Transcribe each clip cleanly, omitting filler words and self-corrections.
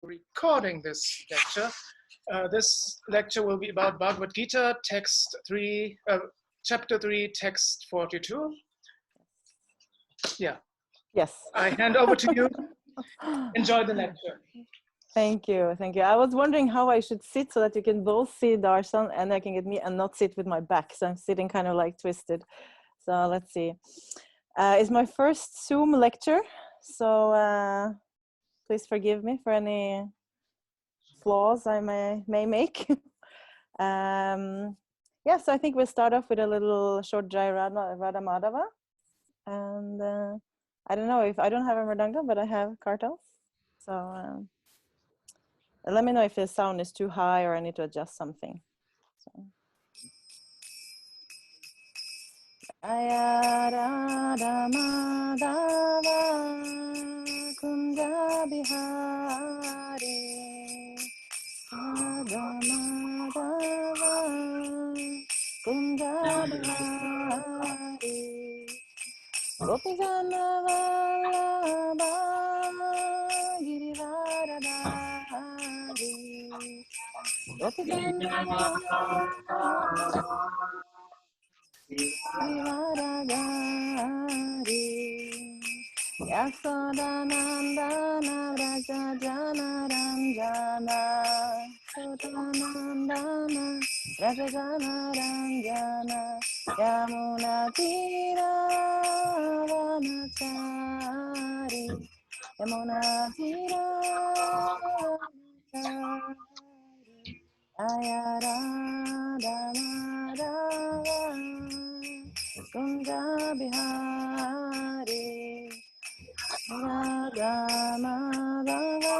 recording this lecture. This lecture will be about Bhagavad Gita, chapter 3, text 42. Yeah. Yes. I hand over to you. Enjoy the lecture. Thank you. Thank you. I was wondering how I should sit so that you can both see Darshan and I can get me and not sit with my back. So I'm sitting kind of like twisted. So let's see. It's my first Zoom lecture. So please forgive me for any flaws I may make. Yeah, so I think we'll start off with a little short Jai Radha Madhava. And I don't know if I don't have a mridanga, but I have kartals. So let me know if the sound is too high or I need to adjust something. So. Jaya Radha Madhava Kunja Bihari Radha Madhava Kunja Bihari Gopijana Vallabha Girivaradhari Gopijana Girivaradhari Yasodanandana Vraja Jana Ranjana Sodanandana Vraja Jana Ranjana Yamuna Tira Vanachari Yamuna Tira Vanachari Jaya Radha Madhava Kunja Bihari Radha Madhava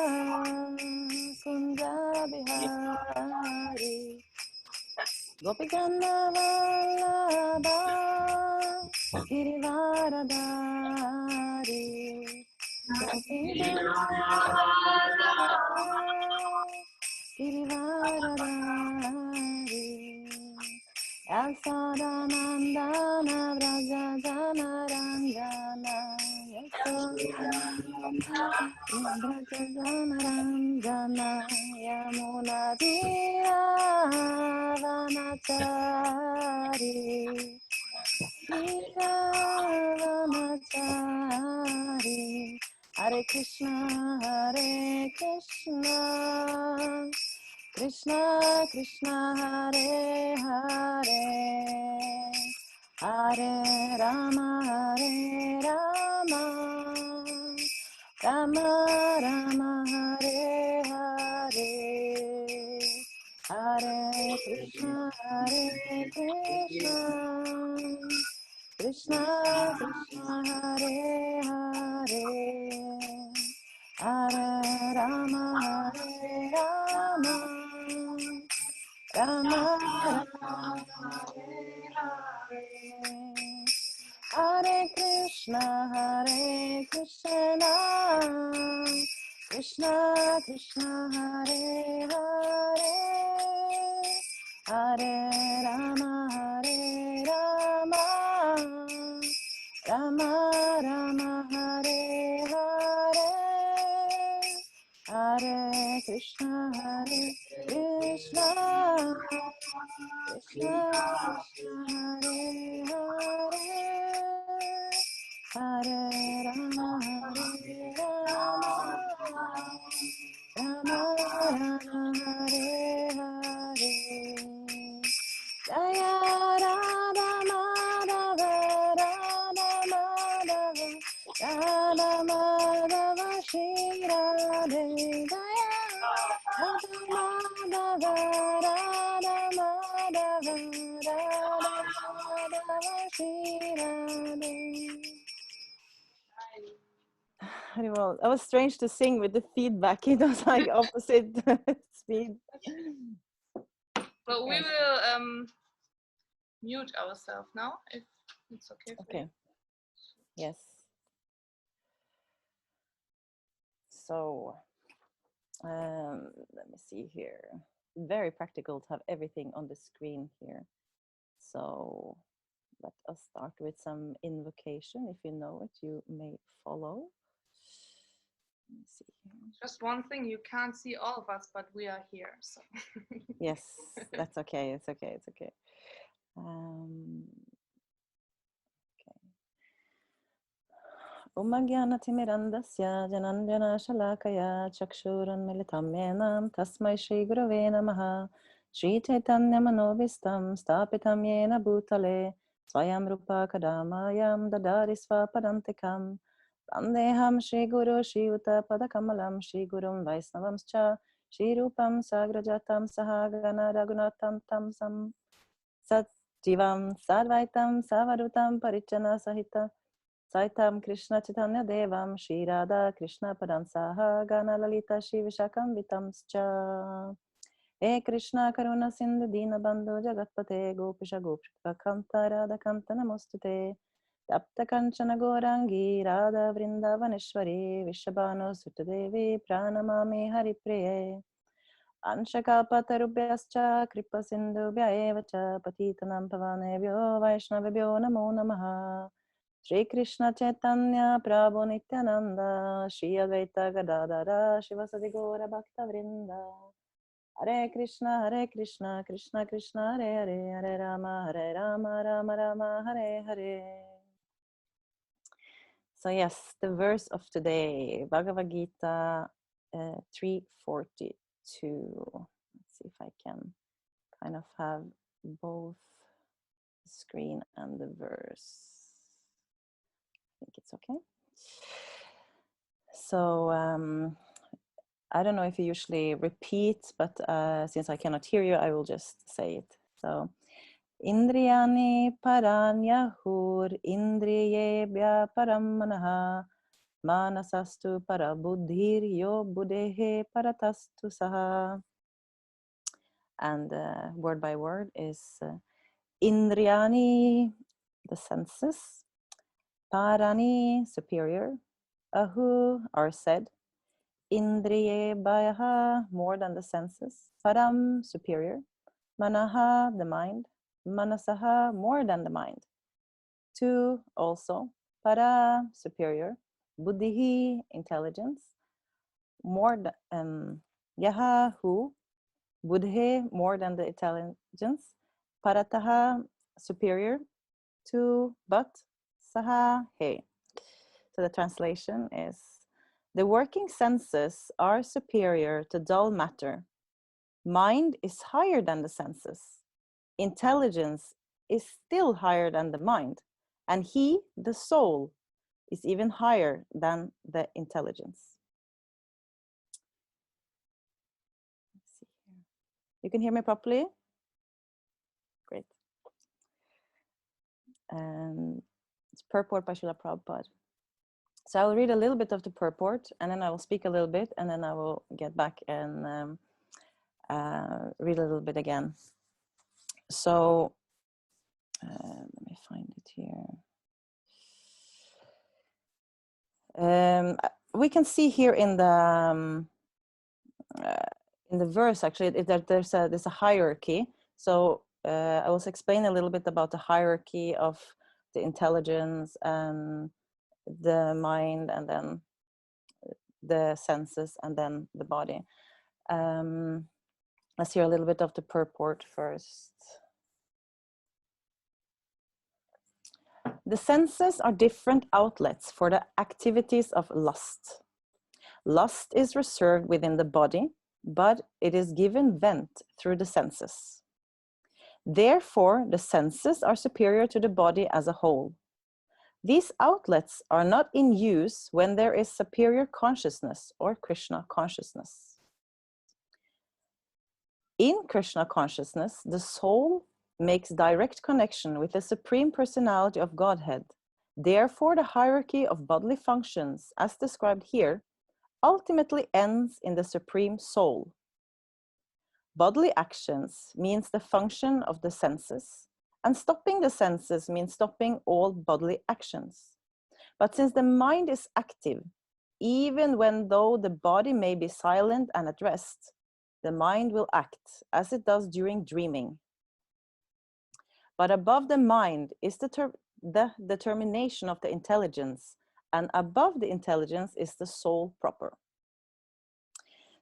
Kunja Bihari Gopijana Vallabha Girivaradhari Gopijana Girivaradhari Yasodanandana Vraja Jana Ranjana Vraja Jana Ranjana Yamuna Tira Vanachari Tira Vanachari Hare Krishna Hare Krishna Krishna Krishna Hare Hare Hare Rama Hare Rama Rama Rama Hare Hare Hare Krishna Hare Krishna Krishna Krishna Hare Hare Hare Rama Hare Rama Rama Rama Hare Hare Hare Krishna Krishna Krishna Hare Hare Hare Rama Rama Rama Hare Hare Hare Krishna Krishna Krishna Hare Hare Hare Rama Rama Rama Hare Hare Jaya Radha Madhava Radha Madhava Shri Radhe Jaya Radha Madhava Radha Madhava Shri Radhe. Well, that was strange to sing with the feedback. It was like opposite speed. Well, we will mute ourselves now, if it's okay for you. Yes. So, let me see here. Very practical to have everything on the screen here. So, let us start with some invocation. If you know it, you may follow. Let me see here. Just one thing, you can't see all of us, but we are here. So. Yes, that's okay. It's okay. It's okay. Umagyanathimidandasya jananjana shalakaya chakshuranmilitam yenam tasmai Shri Gurave Namaha Shri Chaitanya Manobhistam Stapitam Yena Bhutale Swayam Rupa Kadamayam Dadari Svapadantikam Vandeham Shri Guru Shri Uta Padakamalam Shri Gurum Vaisnavamscha Shri Rupam Sagrajatam Sahagana Raghunatam Tam Sam Sat Jivam Sadvaitam Savadutam Parichana Sahita Saitam Krishna Chaitanya Devam Shri Radha Krishna Padansaha Gana Lalita Shri Vishakam Vitamscha He Krishna Karuna Sindhu Dina Bandhu Jagatpate Gopisha Gopika Kanta Radha Kanta Namostute Tapta Kanchana Gorangi Radha Vrindavaneshwari Vishabhanu Sutadevi Pranamami Haripriye Anshakapatarubhyascha Kripa Sindhubhya Evacha Patitanam Pavanebhyo Vaishnavibhyo Namo Namaha Shri Krishna Chaitanya Prabhu Nityananda Shri Advaita Gadadara Shivasadi Gaura Bhakta Vrinda Hare Krishna Krishna Krishna Hare Hare Hare Rama Rama Rama Hare Hare. So yes, the verse of today, Bhagavad Gita 3:42. Let's see if I can kind of have both the screen and the verse. I think it's okay. So I don't know if you usually repeat, but since I cannot hear you, I will just say it. So Indriyani paranyahur indriyebhya paramanaha manasastu parabuddhir yo buddhehe paratastu saha. And word by word is Indriyani, the senses, Parani, superior, Ahu, are said, Indriyebhaya, more than the senses, Param, superior, Manaha, the mind, Manasaha, more than the mind, two, also, Para, superior, Buddhihi, intelligence, more than Yaha, who, Buddhe, more than the intelligence, Parataha, superior, to, but, Saha, he. So the translation is, the working senses are superior to dull matter. Mind is higher than the senses. Intelligence is still higher than the mind. And he, the soul, is even higher than the intelligence. Let's see here. You can hear me properly? Great. And it's purport by Srila Prabhupada. So I'll read a little bit of the purport, and then I will speak a little bit, and then I will get back and read a little bit again. So let me find it here. We can see here in the verse actually that there's a hierarchy. So I will explain a little bit about the hierarchy of the intelligence and the mind, and then the senses, and then the body. Let's hear a little bit of the purport first. The senses are different outlets for the activities of lust. Lust is reserved within the body, but it is given vent through the senses. Therefore, the senses are superior to the body as a whole. These outlets are not in use when there is superior consciousness or Krishna consciousness. In Krishna consciousness, the soul makes direct connection with the Supreme Personality of Godhead. Therefore, the hierarchy of bodily functions, as described here, ultimately ends in the Supreme Soul. Bodily actions means the function of the senses, and stopping the senses means stopping all bodily actions. But since the mind is active, even though the body may be silent and at rest, the mind will act as it does during dreaming. But above the mind is the determination of the intelligence and above the intelligence is the soul proper.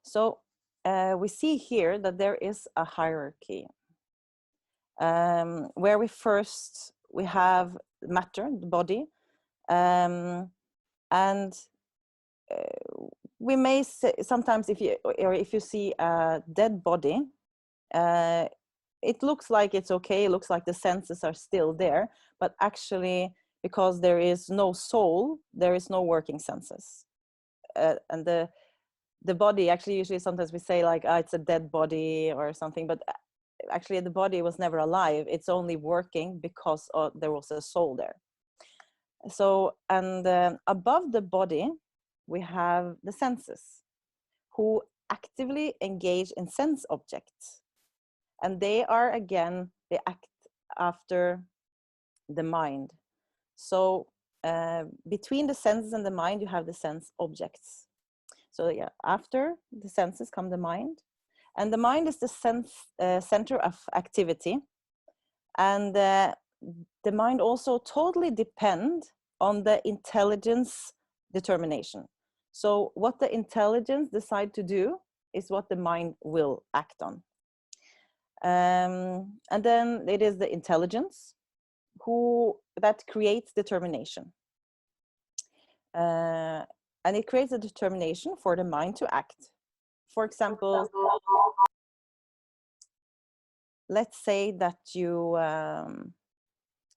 So we see here that there is a hierarchy, where we have matter, the body, and we may say, sometimes if you see a dead body, it looks like it's okay, it looks like the senses are still there, but actually, because there is no soul, there is no working senses. And the body, actually, usually sometimes we say like, it's a dead body or something, but actually the body was never alive. It's only working because there was a soul there. So, and above the body, we have the senses, who actively engage in sense objects. And they act after the mind. So between the senses and the mind, you have the sense objects. So yeah, after the senses come the mind. And the mind is the center of activity. And the mind also totally depends on the intelligence determination. So what the intelligence decide to do is what the mind will act on. And then it is the intelligence that creates determination. And it creates a determination for the mind to act. For example, let's say that you,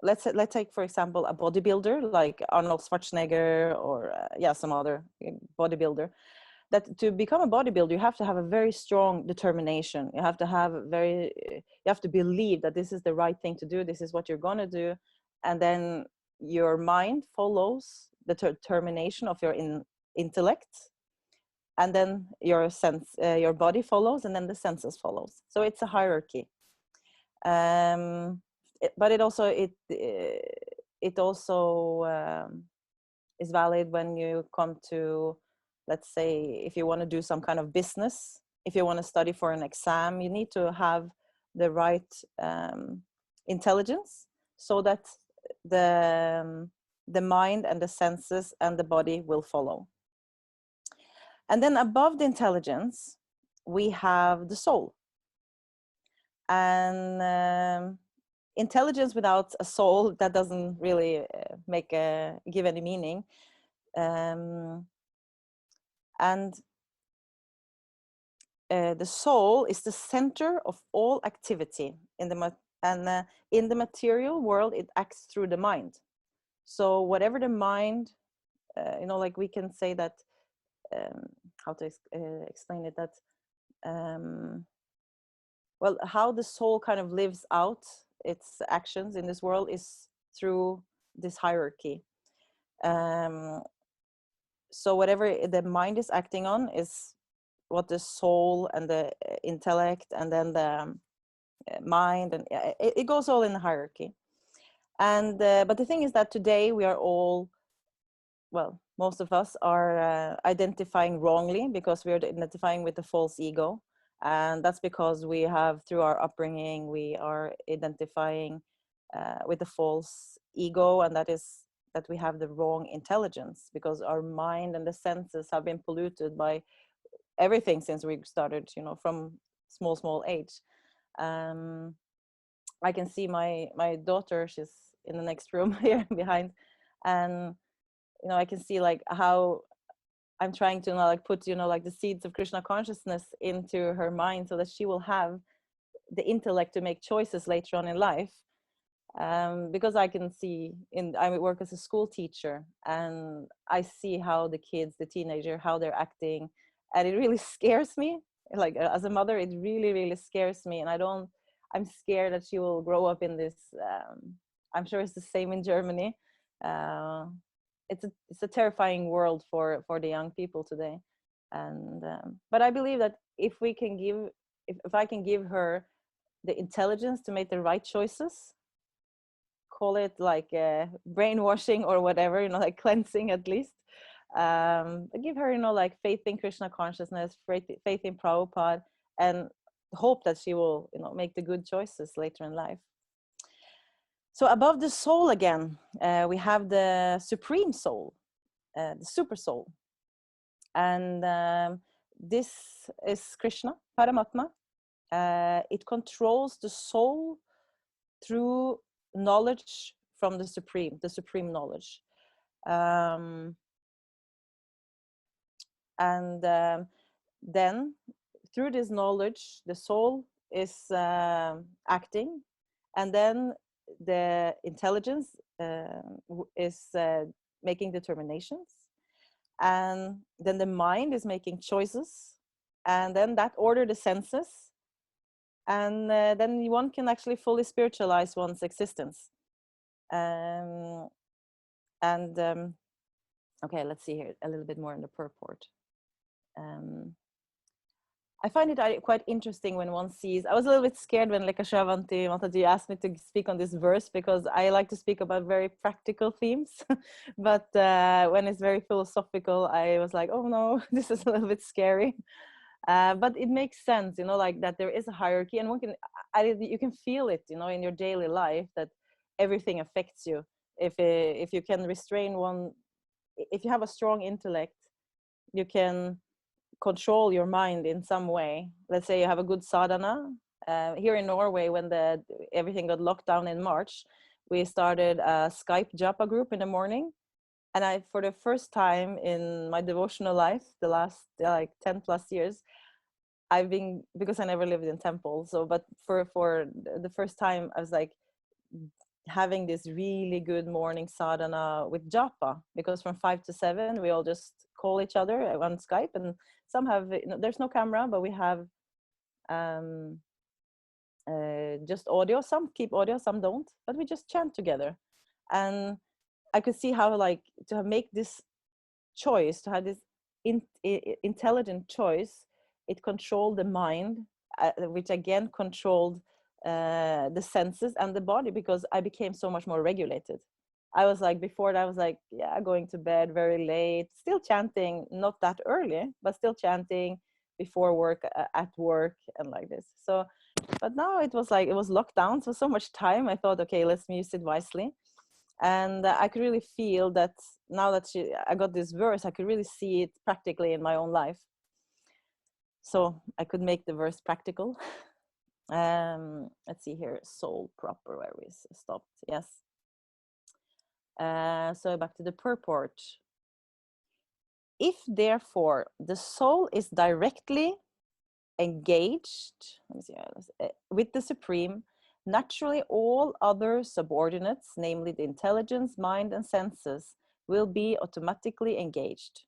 let's take for example a bodybuilder like Arnold Schwarzenegger or some other bodybuilder. That to become a bodybuilder, you have to have a very strong determination. You have to believe that this is the right thing to do. This is what you're gonna do, and then your mind follows the determination of your intellect, and then your body follows, and then the senses follows. So it's a hierarchy. But it also is valid when you come to, let's say, if you want to do some kind of business, if you want to study for an exam, you need to have the right intelligence, so that the mind and the senses and the body will follow. And then above the intelligence, we have the soul. And intelligence without a soul, that doesn't really give any meaning. And the soul is the center of all activity in the material world. It acts through the mind. So whatever the mind, like we can say that, how to explain it, that well, how the soul kind of lives out its actions in this world is through this hierarchy. So whatever the mind is acting on is what the soul and the intellect, and then the mind, and it goes all in the hierarchy. And but the thing is that today we are all, well, most of us are identifying wrongly, because we are identifying with the false ego. And that's because we have, through our upbringing, we are identifying with the false ego, and that is that we have the wrong intelligence, because our mind and the senses have been polluted by everything since we started, from small age. I can see my daughter, she's in the next room here behind, and I can see like how I'm trying to like put like the seeds of Krishna consciousness into her mind, so that she will have the intellect to make choices later on in life. Because I can see, I work as a school teacher, and I see how the kids, the teenager, how they're acting, and it really scares me. Like as a mother, it really scares me, and I'm scared that she will grow up in this. I'm sure it's the same in Germany. It's a terrifying world for the young people today, and but I believe that if I can give her the intelligence to make the right choices, call it like brainwashing or whatever, like cleansing at least, give her like faith in Krishna consciousness, faith in Prabhupada, and hope that she will make the good choices later in life. So above the soul again, we have the supreme soul, the super soul. And this is Krishna, Paramatma. It controls the soul through knowledge from the supreme knowledge. Then through this knowledge, the soul is acting, and then the intelligence is making determinations, and then the mind is making choices, and then that order the senses, and then one can actually fully spiritualize one's existence. Okay, let's see here a little bit more in the purport. I find it quite interesting when one sees, I was a little bit scared when Lekashavanti Mataji asked me to speak on this verse, because I like to speak about very practical themes. But when it's very philosophical, I was like, oh no, this is a little bit scary. But it makes sense, you know, like that there is a hierarchy, and one can, you can feel it, you know, in your daily life, that everything affects you. If you can restrain one, if you have a strong intellect, you can control your mind in some way. Let's say you have a good sadhana. Here in Norway, when everything got locked down in March, we started a Skype japa group in the morning. And for the first time in my devotional life, the last like 10 plus years, because I never lived in temple. So, but for the first time, I was like having this really good morning sadhana with japa, because from 5 to 7, we all just call each other on Skype, and some have, you know, there's no camera, but we have just audio. Some keep audio, some don't, but we just chant together. And I could see how, like, to make this choice, to have this intelligent choice, it controlled the mind, which again controlled the senses and the body, because I became so much more regulated. I was like, before that I was like, yeah, going to bed very late, still chanting, not that early, but still chanting before work, at work, and like this. So, but now it was like, it was locked down, so much time. I thought, okay, let's use it wisely. And I could really feel that now that I got this verse, I could really see it practically in my own life. So I could make the verse practical. Let's see here, soul proper, where we stopped. Yes. So back to the purport. If therefore the soul is directly engaged, with the Supreme, naturally all other subordinates, namely the intelligence, mind, and senses, will be automatically engaged.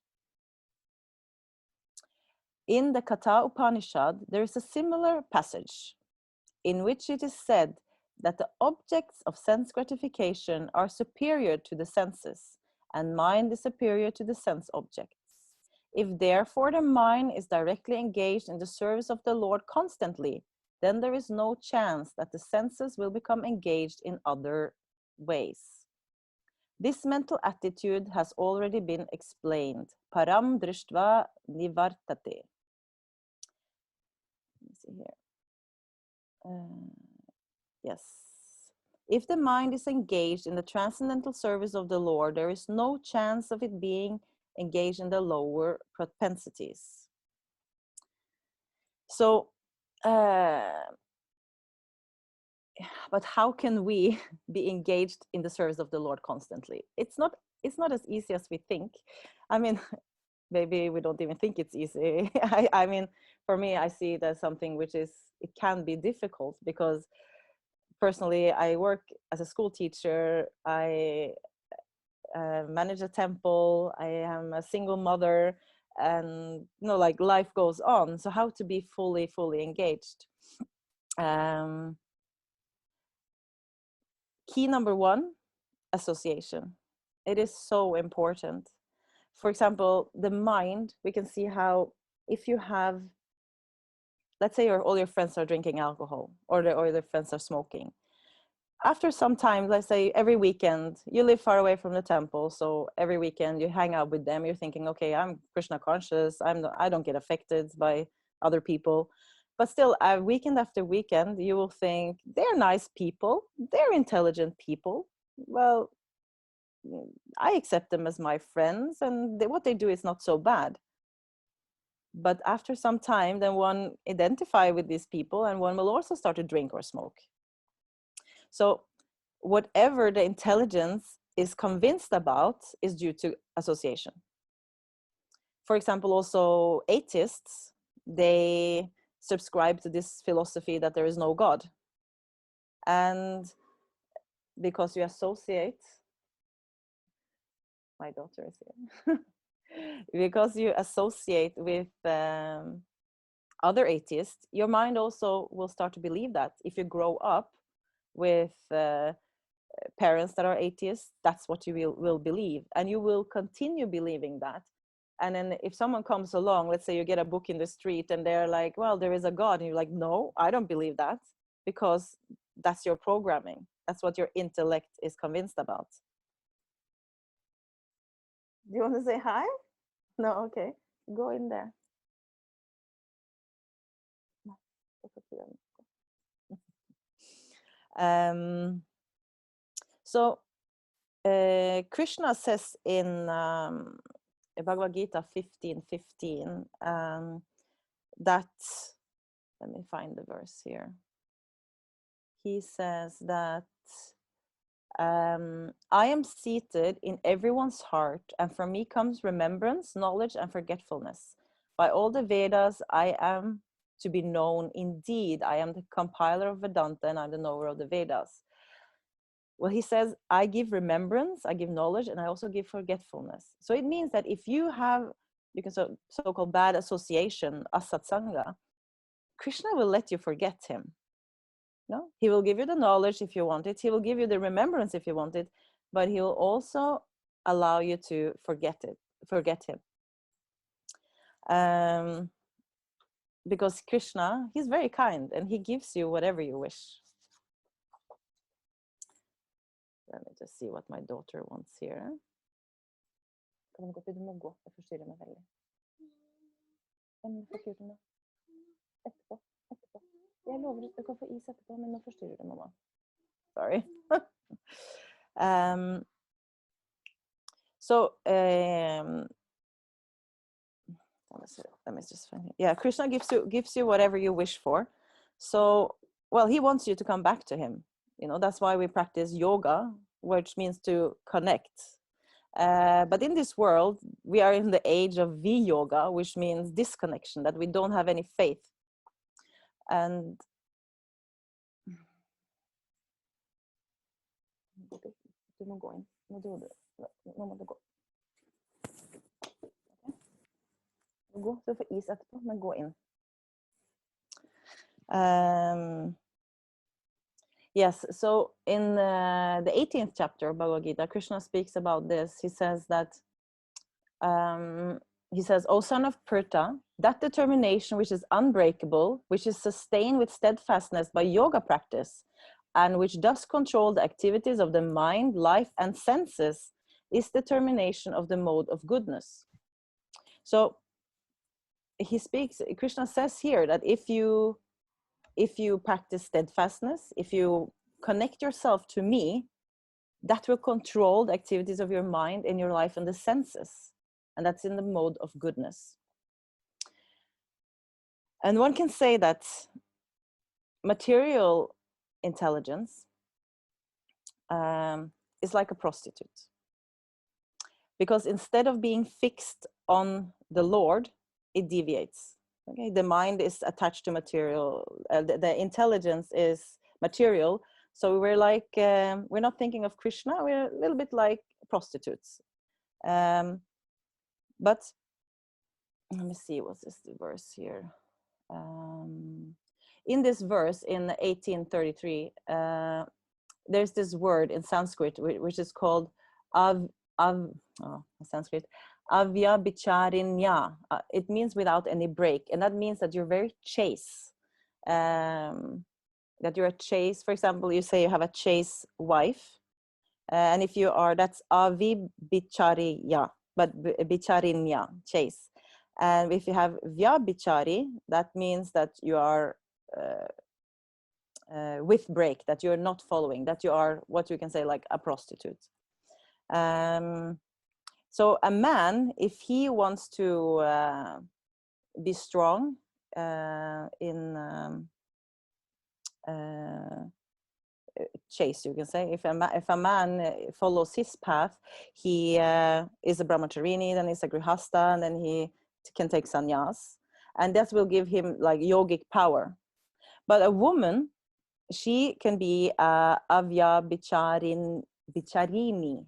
In the Katha Upanishad, there is a similar passage in which it is said that the objects of sense gratification are superior to the senses, and mind is superior to the sense objects. If therefore the mind is directly engaged in the service of the Lord constantly, then there is no chance that the senses will become engaged in other ways. This mental attitude has already been explained. Param drishtva nivartate. Let me see here. Yes. If the mind is engaged in the transcendental service of the Lord, there is no chance of it being engaged in the lower propensities. So, but how can we be engaged in the service of the Lord constantly? It's not as easy as we think. I mean, maybe we don't even think it's easy. I mean, for me, I see it as something which it can be difficult, because personally, I work as a school teacher. I manage a temple. I am a single mother, and you know, like, life goes on. So how to be fully engaged? Key number 1, association. It is so important. For example, the mind, we can see how, if you have, let's say all your friends are drinking alcohol, or their friends are smoking. After some time, let's say every weekend, you live far away from the temple, so every weekend you hang out with them, you're thinking, okay, I'm Krishna conscious, I don't get affected by other people. But still, weekend after weekend, you will think, they're nice people, they're intelligent people. Well, I accept them as my friends, and what they do is not so bad. But after some time, then one identify with these people, and one will also start to drink or smoke. So whatever the intelligence is convinced about is due to association. For example, also atheists, they subscribe to this philosophy that there is no God. And because you associate, my daughter is here, because you associate with other atheists, your mind also will start to believe that. If you grow up with parents that are atheists, that's what you will believe, and you will continue believing that. And then if someone comes along, let's say you get a book in the street and they're like, well, there is a God, and you're like, no, I don't believe that, because that's your programming. That's what your intellect is convinced about. Do you want to say hi? No, okay, go in there. So Krishna says in Bhagavad Gita 15:15 that, let me find the verse here. He says that I am seated in everyone's heart, and from me comes remembrance, knowledge, and forgetfulness. By all the Vedas, I am to be known. Indeed, I am the compiler of Vedanta, and I'm the knower of the Vedas. Well, he says, I give remembrance, I give knowledge, and I also give forgetfulness. So it means that if you have, you can so-called bad association, asatsanga, Krishna will let you forget him. No, he will give you the knowledge if you want it. He will give you the remembrance if you want it, but he will also allow you to forget him. Because Krishna, he's very kind, and he gives you whatever you wish. Let me just see what my daughter wants here. Sorry. So let me just find it. Yeah, Krishna gives you whatever you wish for. So, well, he wants you to come back to him. You know, that's why we practice yoga, which means to connect. But in this world, we are in the age of V-yoga, which means disconnection, that we don't have any faith. And yes, so in the 18th chapter of Bhagavad Gita, Krishna speaks about this. He says that, O son of Pritha, that determination which is unbreakable, which is sustained with steadfastness by yoga practice, and which does control the activities of the mind, life, and senses, is determination of the mode of goodness. So Krishna says here that if you practice steadfastness, if you connect yourself to me, that will control the activities of your mind and your life and the senses. And that's in the mode of goodness. And one can say that material intelligence is like a prostitute. Because instead of being fixed on the Lord, it deviates. Okay, the mind is attached to material. The intelligence is material. So we're like, we're not thinking of Krishna. We're a little bit like prostitutes. But let me see, what's this verse here? In this verse, in 1833, there's this word in Sanskrit which is called Sanskrit, avyabhicharinya. It means without any break, and that means that you're very chaste. That you're a chaste. For example, you say you have a chaste wife, and if you are, that's avibhichariya, but bicharinya, chaste. And if you have vyabhichari, that means that you are with break, that you're not following, that you are what you can say like a prostitute. So a man, if he wants to be strong in chase, you can say, if a man follows his path, he is a brahmacharini, then he's a grihasta, and then he can take sannyas, and that will give him like yogic power. But a woman, she can be avya bicharini,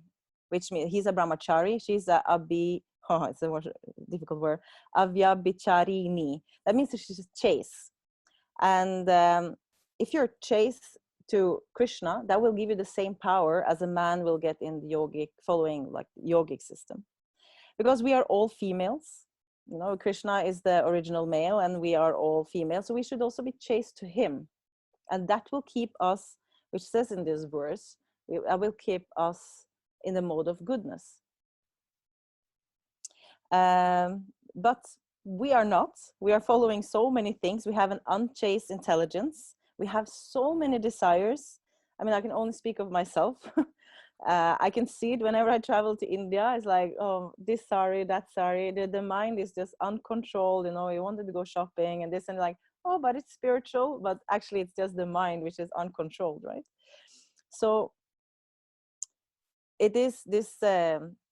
which means he's a brahmachari, she's a it's a difficult word, avya bicharini. That means she's chaste. And if you're chaste to Krishna, that will give you the same power as a man will get in the yogic, following like yogic system. Because we are all females, you know, Krishna is the original male and we are all females, so we should also be chaste to him. And that will keep us, which says in this verse, will keep us in the mode of goodness. But we are not. We are following so many things. We have an unchaste intelligence. We have so many desires. I mean, I can only speak of myself. I can see it whenever I travel to India. It's like, oh, this sari, that sari. The mind is just uncontrolled. You know, you wanted to go shopping and this and like, oh, but it's spiritual. But actually, it's just the mind which is uncontrolled, right? So it is this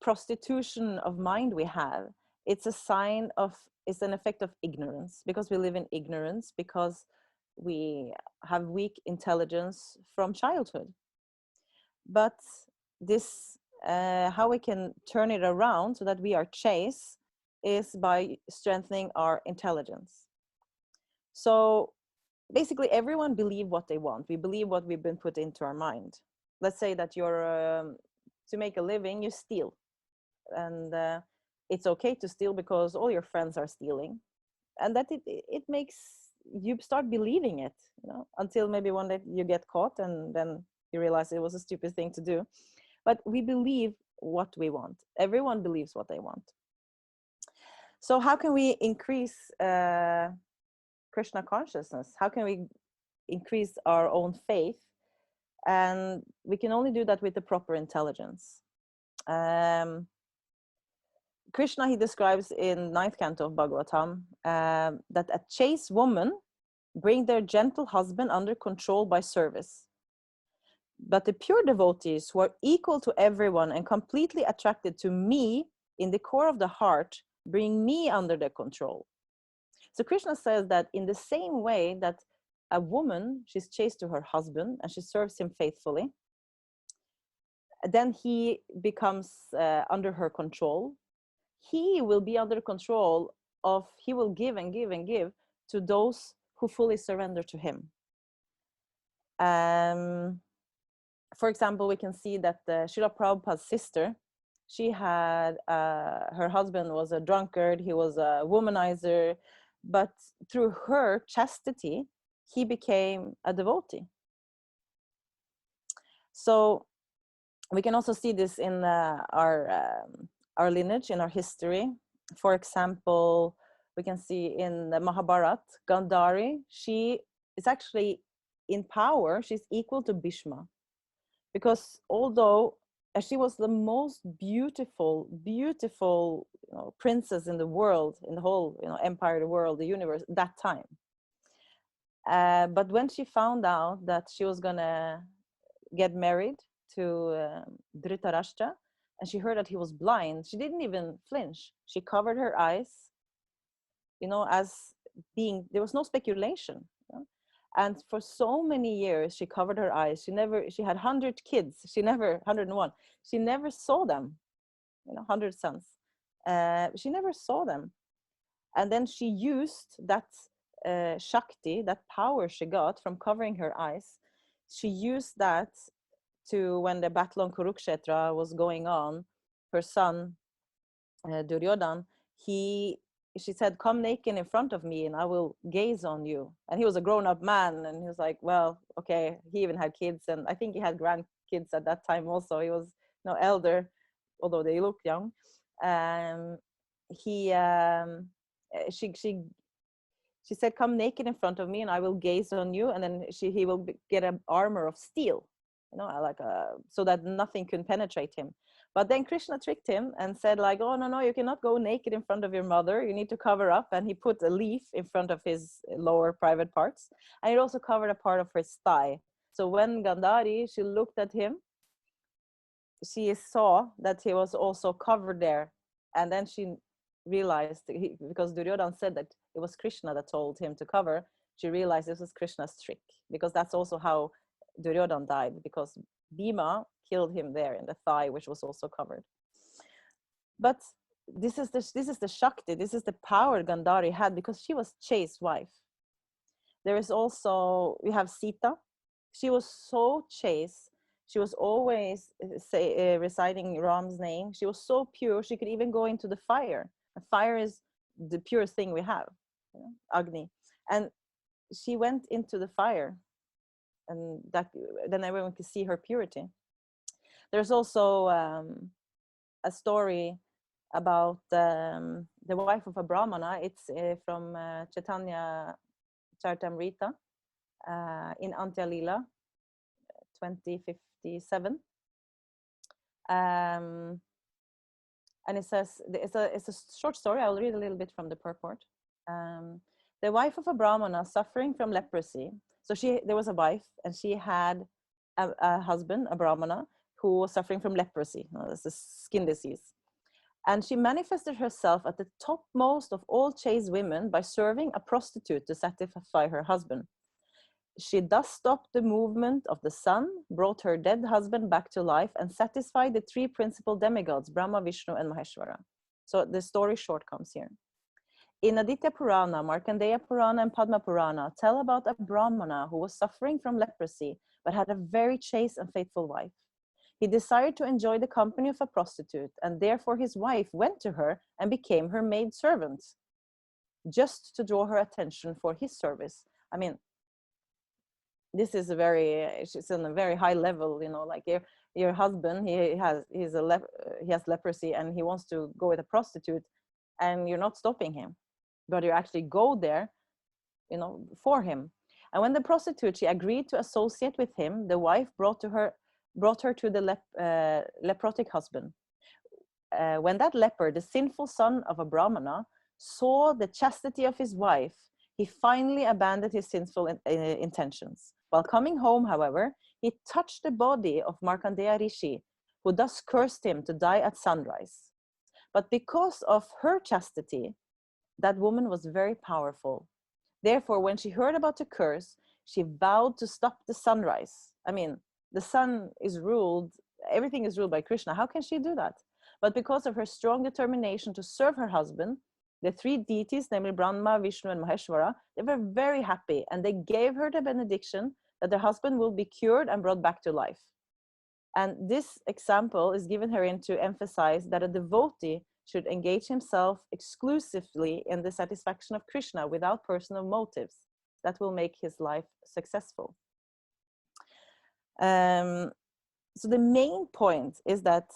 prostitution of mind we have. It's a sign of, it's an effect of ignorance, because we live in ignorance, because we have weak intelligence from childhood. But this, how we can turn it around so that we are chaste, is by strengthening our intelligence. So basically everyone believes what they want. We believe what we've been put into our mind. Let's say that you're, to make a living, you steal. And it's okay to steal because all your friends are stealing. And that it makes you start believing it, you know, until maybe one day you get caught and then you realize it was a stupid thing to do. But we believe what we want. Everyone believes what they want. So how can we increase Krishna consciousness? How can we increase our own faith? And we can only do that with the proper intelligence. Krishna, he describes in 9th canto of Bhagavatam that a chaste woman bring their gentle husband under control by service. But the pure devotees who are equal to everyone and completely attracted to me in the core of the heart bring me under their control. So Krishna says that in the same way that a woman, she's chaste to her husband and she serves him faithfully, then he becomes under her control. He will be under control of, he will give and give and give to those who fully surrender to him. For example, we can see that Srila Prabhupada's sister, she had, her husband was a drunkard, he was a womanizer, but through her chastity, he became a devotee. So we can also see this in our lineage, in our history. For example, we can see in the Mahabharata, Gandhari, she is actually in power, she's equal to Bhishma. Because although she was the most beautiful, beautiful, you know, princess in the world, in the whole, you know, empire, the world, the universe, that time. But when she found out that she was gonna get married to Dhritarashtra, and she heard that he was blind, she didn't even flinch. She covered her eyes, you know, as being, there was no speculation. You know? And for so many years, she covered her eyes. She had 100 kids. 101. She never saw them, you know, 100 sons. She never saw them. And then she used that Shakti, that power she got from covering her eyes. She used that to, when the battle on Kurukshetra was going on, her son, Duryodhan, she said, come naked in front of me and I will gaze on you. And he was a grown-up man and he was like, well, okay, he even had kids. And I think he had grandkids at that time also. He was, you know, elder, although they look young. She said, come naked in front of me and I will gaze on you. And then he will get an armor of steel, you know, like so that nothing can penetrate him. But then Krishna tricked him and said like, oh, no, you cannot go naked in front of your mother. You need to cover up. And he put a leaf in front of his lower private parts. And he also covered a part of his thigh. So when Gandhari, she looked at him, she saw that he was also covered there. And then she realized, because Duryodhana said that it was Krishna that told him to cover, she realized this was Krishna's trick. Because that's also how Duryodhana died, because Bhima killed him there in the thigh, which was also covered. But this is the Shakti, this is the power Gandhari had, because she was chaste wife. There is also, we have Sita. She was so chaste. She was always reciting Ram's name. She was so pure, she could even go into the fire. And fire is the purest thing we have, you know, Agni. And she went into the fire, and that then everyone could see her purity. There's also a story about the wife of a Brahmana. It's from Chaitanya Charitamrita in Antya Lila 2057. And it says, it's a short story. I'll read a little bit from the purport. The wife of a Brahmana suffering from leprosy. So there was a wife, and she had a husband, a Brahmana, who was suffering from leprosy. That's a skin disease. And she manifested herself at the topmost of all chaste women by serving a prostitute to satisfy her husband. She thus stopped the movement of the sun, brought her dead husband back to life, and satisfied the three principal demigods, Brahma, Vishnu, and Maheshwara. So the story short comes here. In Aditya Purana, Markandeya Purana, and Padma Purana tell about a Brahmana who was suffering from leprosy, but had a very chaste and faithful wife. He desired to enjoy the company of a prostitute, and therefore his wife went to her and became her maid servant, just to draw her attention for his service. I mean, this is she's on a very high level, you know, like your husband, he has leprosy, and he wants to go with a prostitute, and you're not stopping him, but you actually go there, you know, for him. And when the prostitute, she agreed to associate with him, the wife brought her to the leprotic husband. When that leper, the sinful son of a Brahmana, saw the chastity of his wife, he finally abandoned his sinful intentions. While coming home, however, he touched the body of Markandeya Rishi, who thus cursed him to die at sunrise. But because of her chastity, that woman was very powerful. Therefore, when she heard about the curse, she vowed to stop the sunrise. I mean, the sun is ruled, everything is ruled by Krishna. How can she do that? But because of her strong determination to serve her husband, the three deities, namely Brahma, Vishnu, and Maheshwara, they were very happy, and they gave her the benediction that their husband will be cured and brought back to life. And this example is given herein to emphasize that a devotee should engage himself exclusively in the satisfaction of Krishna without personal motives. That will make his life successful. So the main point is that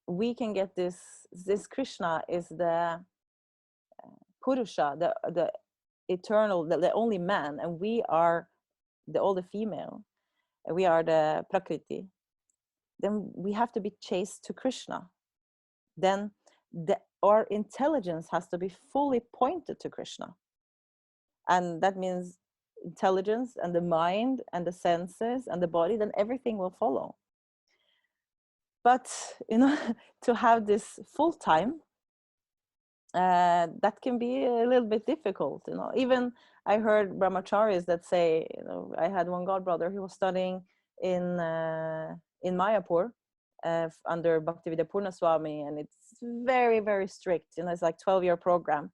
we can get this Krishna is the Purusha, the eternal, the only man, and we are all the female, and we are the Prakriti. Then we have to be chaste to Krishna. Then our intelligence has to be fully pointed to Krishna. And that means intelligence and the mind and the senses and the body, then everything will follow. But, you know, to have this full time, that can be a little bit difficult, you know. Even I heard brahmacharis that say, you know, I had one godbrother who was studying in Mayapur under Bhaktivendanta Swami, and it's very, very strict, you know, it's like 12-year program.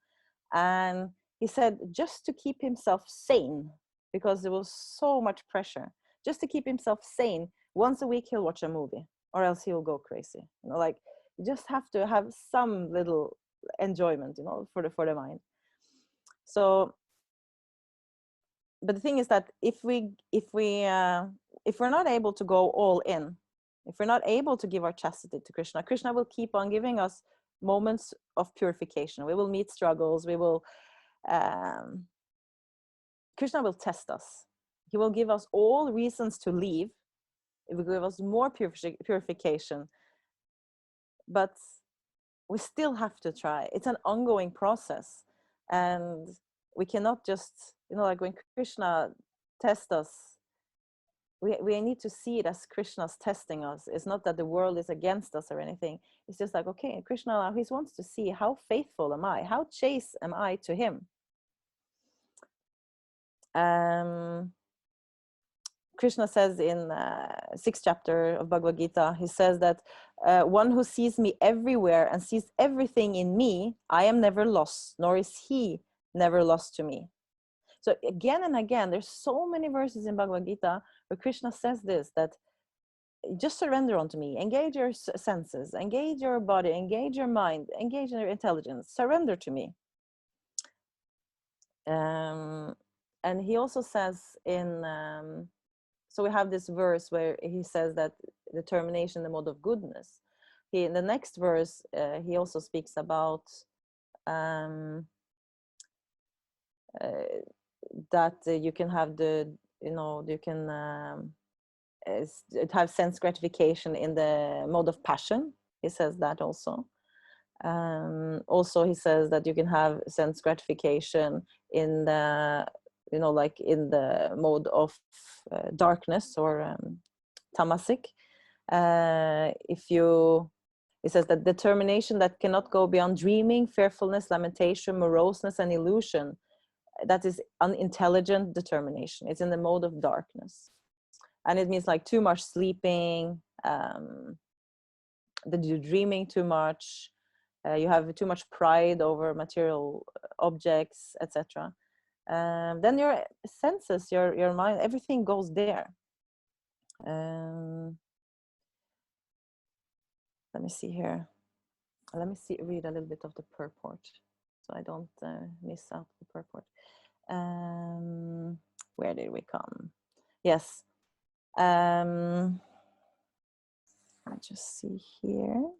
And he said just to keep himself sane, because there was so much pressure, just to keep himself sane, once a week he'll watch a movie, or else he'll go crazy, you know, like you just have to have some little enjoyment, you know, for the mind. So, but the thing is that if we're not able to go all in, if we're not able to give our chastity to Krishna, Krishna will keep on giving us moments of purification. We will meet struggles. We will, Krishna will test us. He will give us all reasons to leave. It will give us more purification. but we still have to try. It's an ongoing process, and we cannot just, like when Krishna tests us, we need to see it as Krishna's testing us. It's not that the world is against us or anything. It's just like, okay, Krishna, he wants to see how faithful am I, how chaste am I to him. Krishna says in 6th chapter of Bhagavad Gita, he says that one who sees me everywhere and sees everything in me, I am never lost, nor is he never lost to me. So again and again, there's so many verses in Bhagavad Gita where Krishna says this, that just surrender unto me, engage your senses, engage your body, engage your mind, engage your intelligence, surrender to me. And he also says in, so we have this verse where he says that determination, the mode of goodness. In the next verse, he also speaks about that you can have you can have sense gratification in the mode of passion. He says that also. Also, he says that you can have sense gratification in the, like in the mode of darkness or tamasic. It says that determination that cannot go beyond dreaming, fearfulness, lamentation, moroseness, and illusion, that is unintelligent determination. It's in the mode of darkness. And it means like too much sleeping, that you're dreaming too much, you have too much pride over material objects, etc. Then your senses, your mind, everything goes there. Let me see here. Let me read a little bit of the purport, so I don't miss out the purport. Where did we come? Yes. I just see here.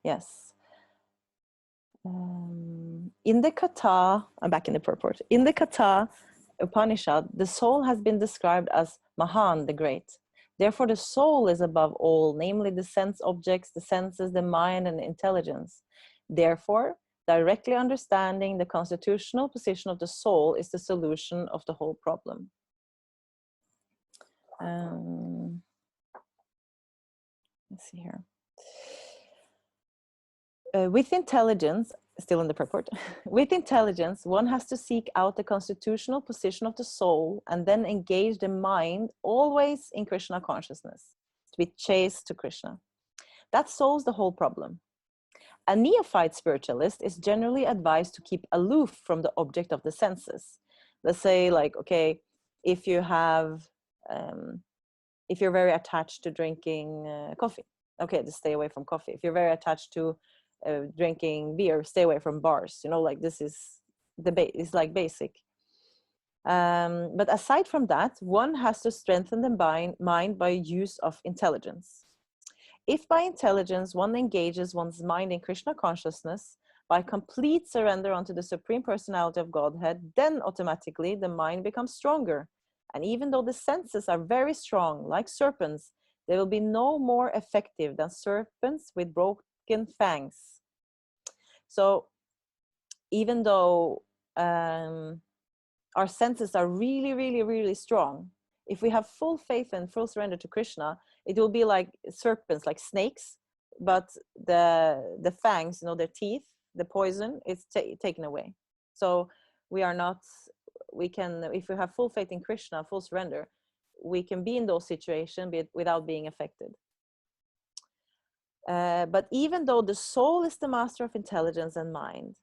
Yes. In the Kata, I'm back in the purport. In the Kata Upanishad, the soul has been described as Mahan, the great. Therefore, the soul is above all, namely the sense objects, the senses, the mind, and the intelligence. Therefore, directly understanding the constitutional position of the soul is the solution of the whole problem. Let's see here. With intelligence, still in the purport, with intelligence, one has to seek out the constitutional position of the soul and then engage the mind always in Krishna consciousness, to be chaste to Krishna. That solves the whole problem. A neophyte spiritualist is generally advised to keep aloof from the object of the senses. Let's say, like, okay, if you have, if you're very attached to drinking coffee, okay, just stay away from coffee. If you're very attached to drinking beer, stay away from bars. Like this is is like basic. But aside from that, one has to strengthen the mind by use of intelligence. If by intelligence one engages one's mind in Krishna consciousness by complete surrender unto the Supreme Personality of Godhead, then automatically the mind becomes stronger. And even though the senses are very strong, like serpents, they will be no more effective than serpents with broken fangs. So even though our senses are really, really, really strong, if we have full faith and full surrender to Krishna, it will be like serpents, like snakes, but the fangs, their teeth, the poison, is taken away. So we are not, we can, if we have full faith in Krishna, full surrender, we can be in those situations without being affected. But even though the soul is the master of intelligence and mind,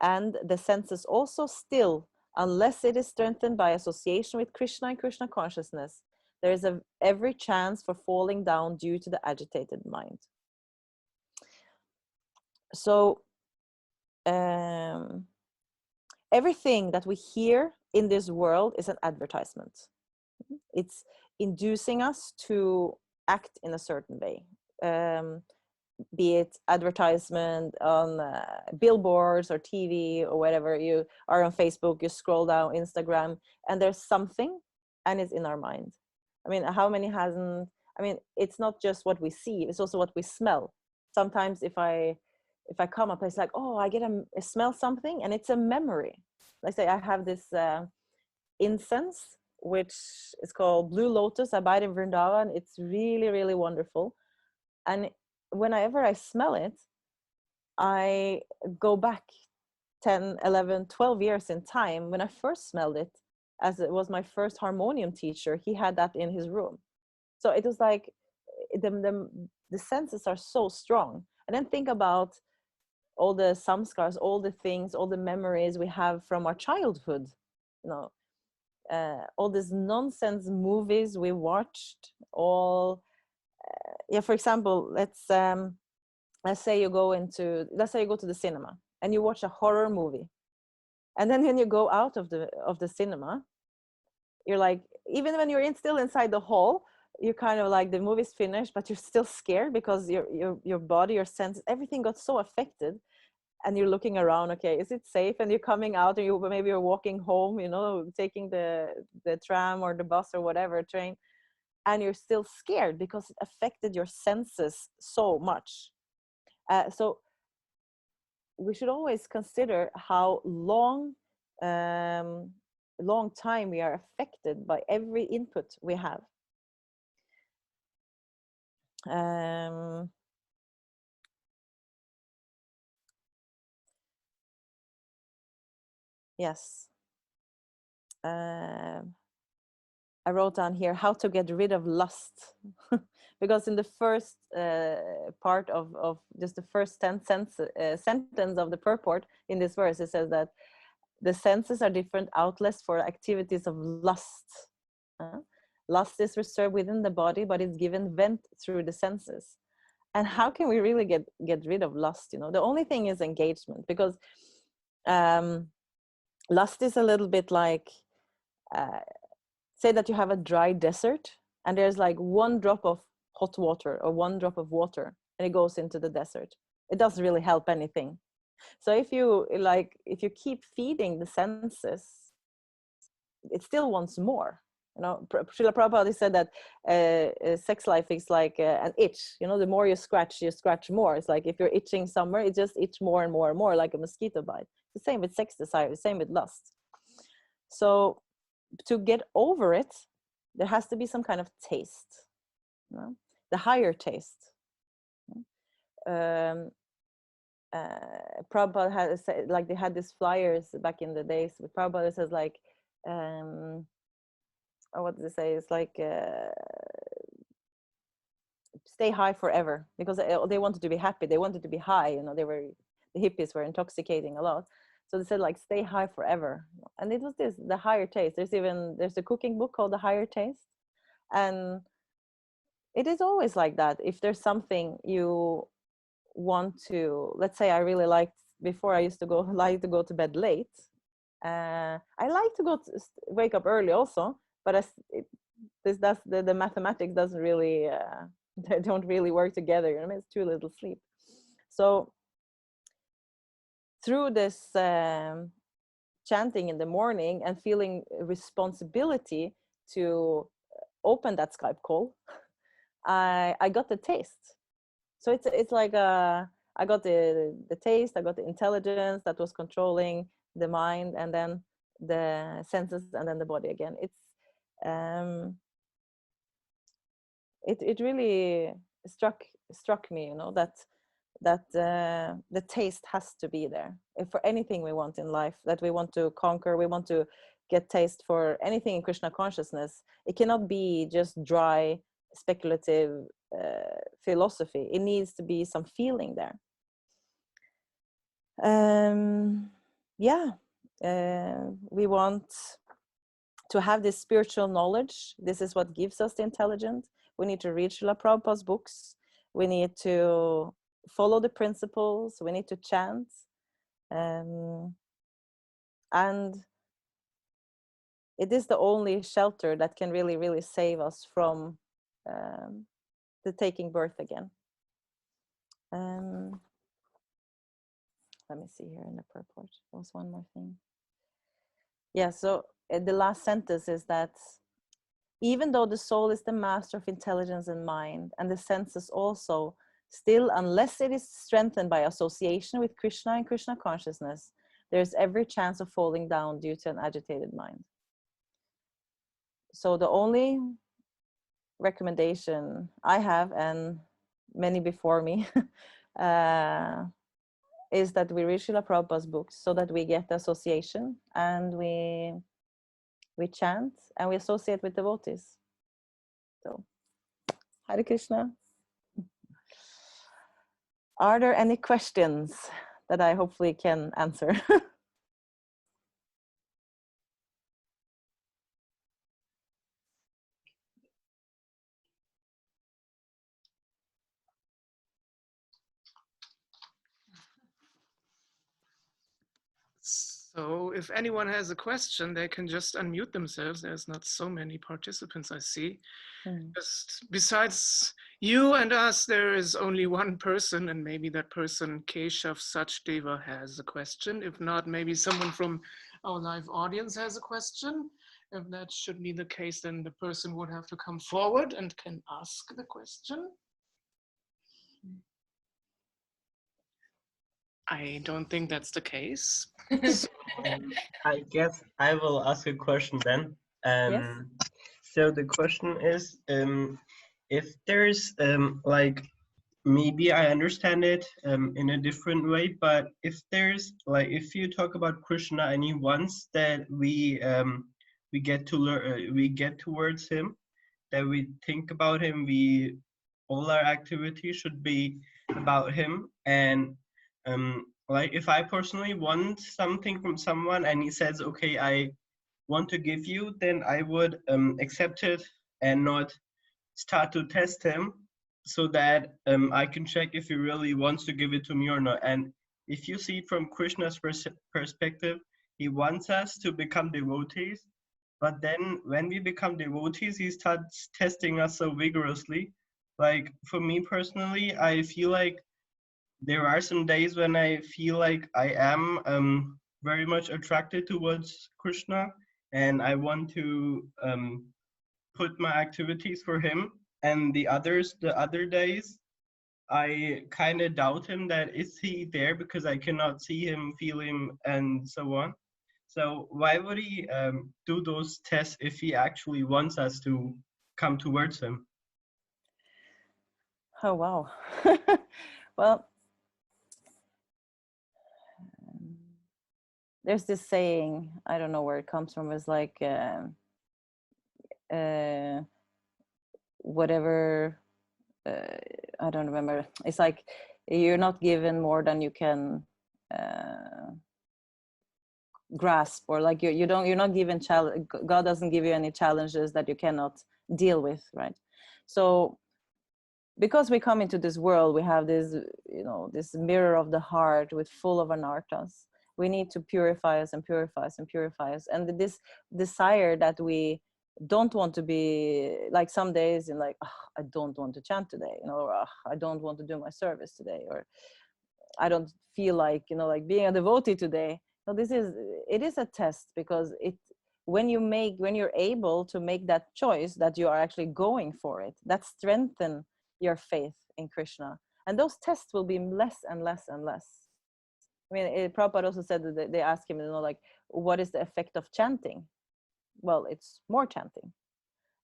and the senses also still, unless it is strengthened by association with Krishna and Krishna consciousness, there is every chance for falling down due to the agitated mind. So everything that we hear in this world is an advertisement. It's inducing us to act in a certain way. Be it advertisement on billboards or TV or whatever, you are on Facebook, you scroll down Instagram, and there's something, and it's in our mind. I mean, how many hasn't I mean, it's not just what we see, it's also what we smell. Sometimes if I come up, it's like, oh, I smell something, and it's a memory. Let's say I have this incense, which is called Blue Lotus. I buy it in Vrindavan. It's really, really wonderful. And whenever I smell it, I go back 10, 11, 12 years in time when I first smelled it, as it was my first harmonium teacher. He had that in his room. So it was like the senses are so strong. And then think about all the samskars, all the things, all the memories we have from our childhood, you know, all these nonsense movies we watched, all, yeah, for example, let's say you go to the cinema and you watch a horror movie. And then when you go out of the cinema, you're like, even when you're still inside the hall, you're kind of like, the movie's finished, but you're still scared because your body, your senses, everything got so affected. And you're looking around, okay, is it safe? And you're coming out, and maybe you're walking home, you know, taking the tram or the bus or whatever, train, and you're still scared because it affected your senses so much. So we should always consider how long time we are affected by every input we have. Yes. I wrote down here how to get rid of lust. Because in the first part of just the first sentence of the purport in this verse, it says that the senses are different outlets for activities of lust. Lust is reserved within the body, but it's given vent through the senses. And how can we really get rid of lust? You know, the only thing is engagement, because lust is a little bit like, say that you have a dry desert and there's like one drop of hot water or one drop of water and it goes into the desert. It doesn't really help anything. So if you keep feeding the senses, it still wants more. You know, Srila Prabhupada said that sex life is like an itch. You know, the more you scratch more. It's like if you're itching somewhere, it just itch more and more and more, like a mosquito bite. The same with sex desire, the same with lust. So to get over it, there has to be some kind of taste, you know? The higher taste. Prabhupada had, like, they had these flyers back in the days. Prabhupada says like, what does it say? It's like, stay high forever, because they wanted to be happy. They wanted to be high. You know, the hippies were intoxicating a lot. So they said like, stay high forever. And it was the higher taste. There's a cooking book called The Higher Taste. And it is always like that. If there's something you want to, let's say I really liked, before I used to like to go to bed late. I like to wake up early also, but the mathematics doesn't really, they don't really work together. You know, it's too little sleep. So through this chanting in the morning and feeling responsibility to open that Skype call, I got the taste. So it's like I got the taste, I got the intelligence that was controlling the mind, and then the senses, and then the body again. It really struck me, you know, that the taste has to be there for anything we want in life, that we want to conquer, we want to get taste for anything in Krishna consciousness. It cannot be just dry speculative philosophy. It needs to be some feeling there. We want to have this spiritual knowledge. This is what gives us the intelligence. We need to read Srila Prabhupada's books. We need to follow the principles. We need to chant. And it is the only shelter that can really, really save us from the taking birth again. Let me see here in the purport. There was one more thing. Yeah, so the last sentence is that Even though the soul is the master of intelligence and mind, and the senses also, still, unless it is strengthened by association with Krishna and Krishna consciousness, there is every chance of falling down due to an agitated mind. So the only recommendation I have, and many before me, is that we read Srila Prabhupada's books so that we get the association, and we chant and we associate with devotees. So, Hare Krishna. Are there any questions that I hopefully can answer? So if anyone has a question, they can just unmute themselves. There's not so many participants I see. Just besides you and us, there is only one person, and maybe that person, Keshav Sachdeva, has a question. If not, maybe someone from our live audience has a question. If that should be the case, then the person would have to come forward and can ask the question. I don't think that's the case. I guess I will ask a question then. Yes. So the question is, if there's like, maybe I understand it in a different way, but if there's like, if you talk about Krishna and he wants that we get to learn, we get towards him, that we think about him, all our activities should be about him. And like, if I personally want something from someone and he says, okay, I want to give you, then I would accept it and not start to test him, so that I can check if he really wants to give it to me or not. And if you see from Krishna's perspective, he wants us to become devotees, but then when we become devotees, he starts testing us so vigorously. Like, for me personally, I feel like there are some days when I feel like I am very much attracted towards Krishna, and I want to put my activities for him. And the other days, I kind of doubt him, that is he there, because I cannot see him, feel him, and so on. So why would he do those tests if he actually wants us to come towards him? Oh, wow. Well, there's this saying, I don't know where it comes from, it's like, whatever, I don't remember. It's like, you're not given more than you can grasp, or like you're not given challenge. God doesn't give you any challenges that you cannot deal with, right? So because we come into this world, we have this, this mirror of the heart with full of anarthas. We need to purify us and purify us and purify us. And this desire that we don't want to be, like some days in like, oh, I don't want to chant today, or oh, I don't want to do my service today, or I don't feel like, like being a devotee today. So it is a test, because when you're able to make that choice, that you are actually going for it, that strengthens your faith in Krishna. And those tests will be less and less and less. I mean, Prabhupada also said that they asked him, like, what is the effect of chanting? Well, it's more chanting.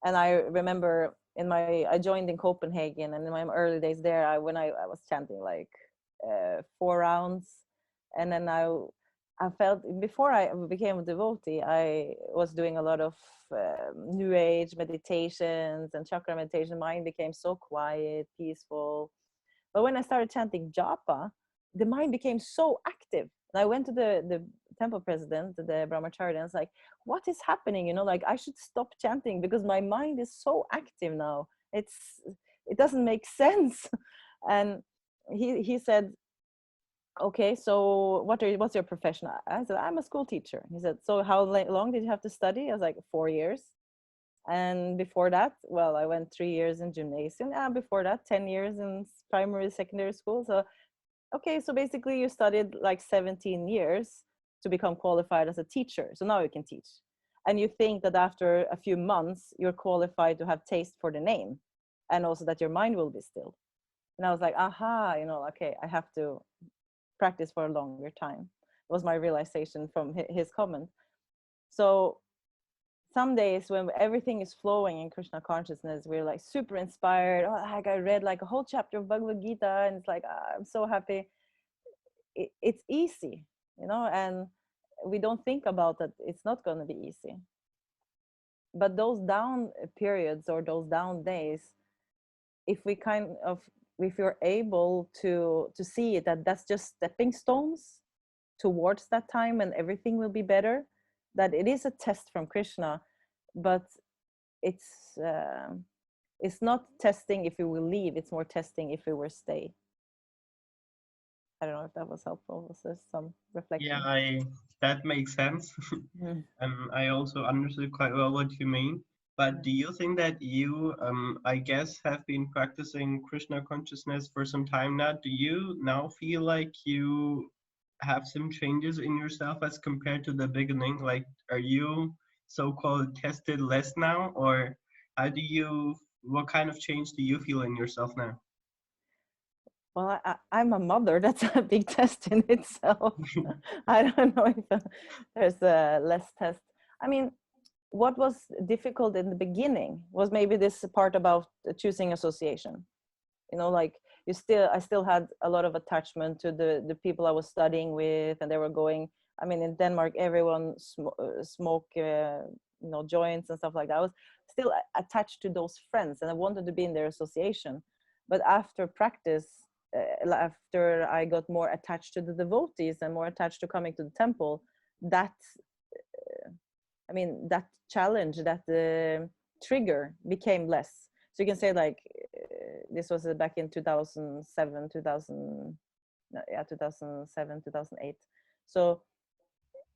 And I remember I joined in Copenhagen, and in my early days there, when I was chanting like 4 rounds, and then I felt, before I became a devotee, I was doing a lot of New Age meditations and chakra meditation. Mind became so quiet, peaceful. But when I started chanting japa, the mind became so active. And I went to the temple president, the brahmachari, and I was like, what is happening? Like, I should stop chanting because my mind is so active now. It doesn't make sense. And he said, okay, so what's your profession? I said, I'm a school teacher. He said, so how long did you have to study? I was like, 4 years. And before that, well, I went 3 years in gymnasium. And before that, 10 years in primary, secondary school. So, okay, so basically you studied like 17 years to become qualified as a teacher. So now you can teach. And you think that after a few months, you're qualified to have taste for the name, and also that your mind will be stilled. And I was like, aha, you know, okay, I have to practice for a longer time. It was my realization from his comment. So some days when everything is flowing in Krishna consciousness, we're like super inspired. Oh, like I read like a whole chapter of Bhagavad Gita, and it's like, I'm so happy. It's easy, you know, and we don't think about that it's not going to be easy. But those down periods or those down days, if you're able to see it, that that's just stepping stones towards that time and everything will be better, that it is a test from Krishna, but it's not testing if we will leave, it's more testing if we will stay. I don't know if that was helpful. Was there some reflection? Yeah, that makes sense. I also understood quite well what you mean. But do you think that you, I guess, have been practicing Krishna consciousness for some time now? Do you now feel like you have some changes in yourself as compared to the beginning? Like, are you so-called tested less now, or what kind of change do you feel in yourself now? Well, I'm a mother. That's a big test in itself. I don't know if there's a less test. I mean, what was difficult in the beginning was maybe this part about choosing association. You know, like I still had a lot of attachment to the people I was studying with, and they were going. I mean, in Denmark, everyone smoke, you know, joints and stuff like that. I was still attached to those friends, and I wanted to be in their association. But after practice, after I got more attached to the devotees and more attached to coming to the temple, that I mean, that challenge, that trigger became less. So you can say like this was back in 2007, 2008. So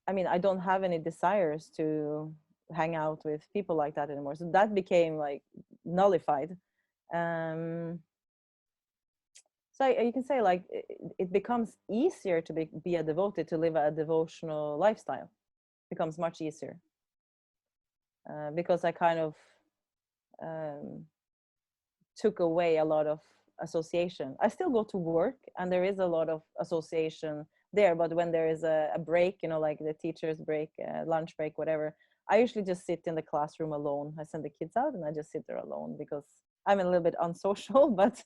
I mean, I don't have any desires to hang out with people like that anymore. So that became like nullified. So you can say like it becomes easier to be a devotee, to live a devotional lifestyle. It becomes much easier because I kind of took away a lot of association. I still go to work and there is a lot of association there, but when there is a break, you know, like the teacher's break, lunch break, whatever, I usually just sit in the classroom alone. I send the kids out and I just sit there alone because I'm a little bit unsocial, but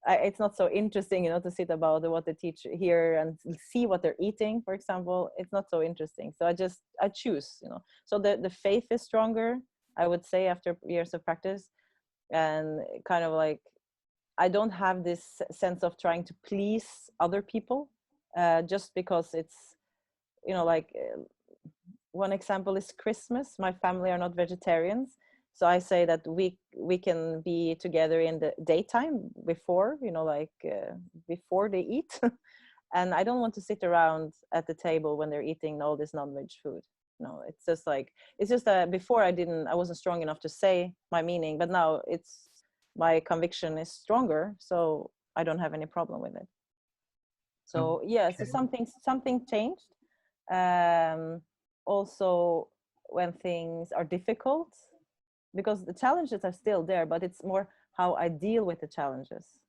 it's not so interesting, you know, to sit about what the teacher hear and see what they're eating, for example. It's not so interesting. So I choose, you know. So the faith is stronger, I would say, after years of practice. And kind of like, I don't have this sense of trying to please other people just because it's, you know, like one example is Christmas. My family are not vegetarians. So I say that we can be together in the daytime before, you know, like before they eat. And I don't want to sit around at the table when they're eating all this non-veg food. No, it's just like, it's just that before I wasn't strong enough to say my meaning, but now my conviction is stronger. So I don't have any problem with it. So yeah, so something changed. Also when things are difficult, because the challenges are still there, but it's more how I deal with the challenges.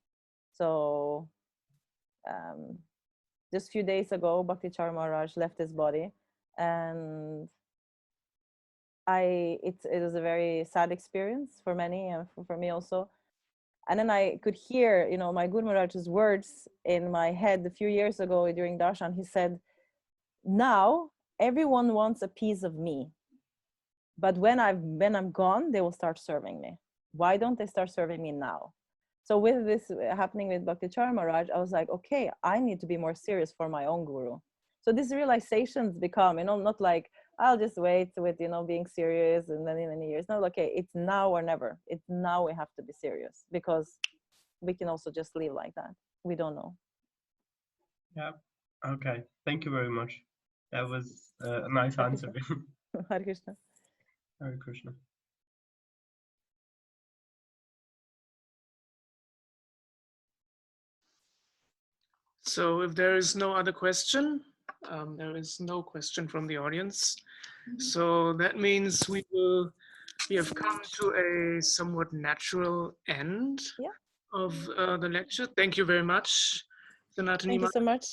So just a few days ago, Bhakti Maharaj left his body, and it was a very sad experience for many and for me also. And then I could hear, you know, my Guru Maharaj's words in my head a few years ago during darshan. He said, now everyone wants a piece of me, but when I'm gone, they will start serving me. Why don't they start serving me now? So with this happening with Bhakti Maharaj, I was like, okay, I need to be more serious for my own guru. So these realizations become, you know, not like, I'll just wait with, you know, being serious and many years. No, okay, it's now or never. It's now we have to be serious, because we can also just leave like that. We don't know. Yeah. Okay. Thank you very much. That was a nice answer. Hare Krishna. Hare Krishna. So if there is no other question, There is no question from the audience. So that means we have come to a somewhat natural end of the lecture. Thank you very much, Sanatani. Thank you so much.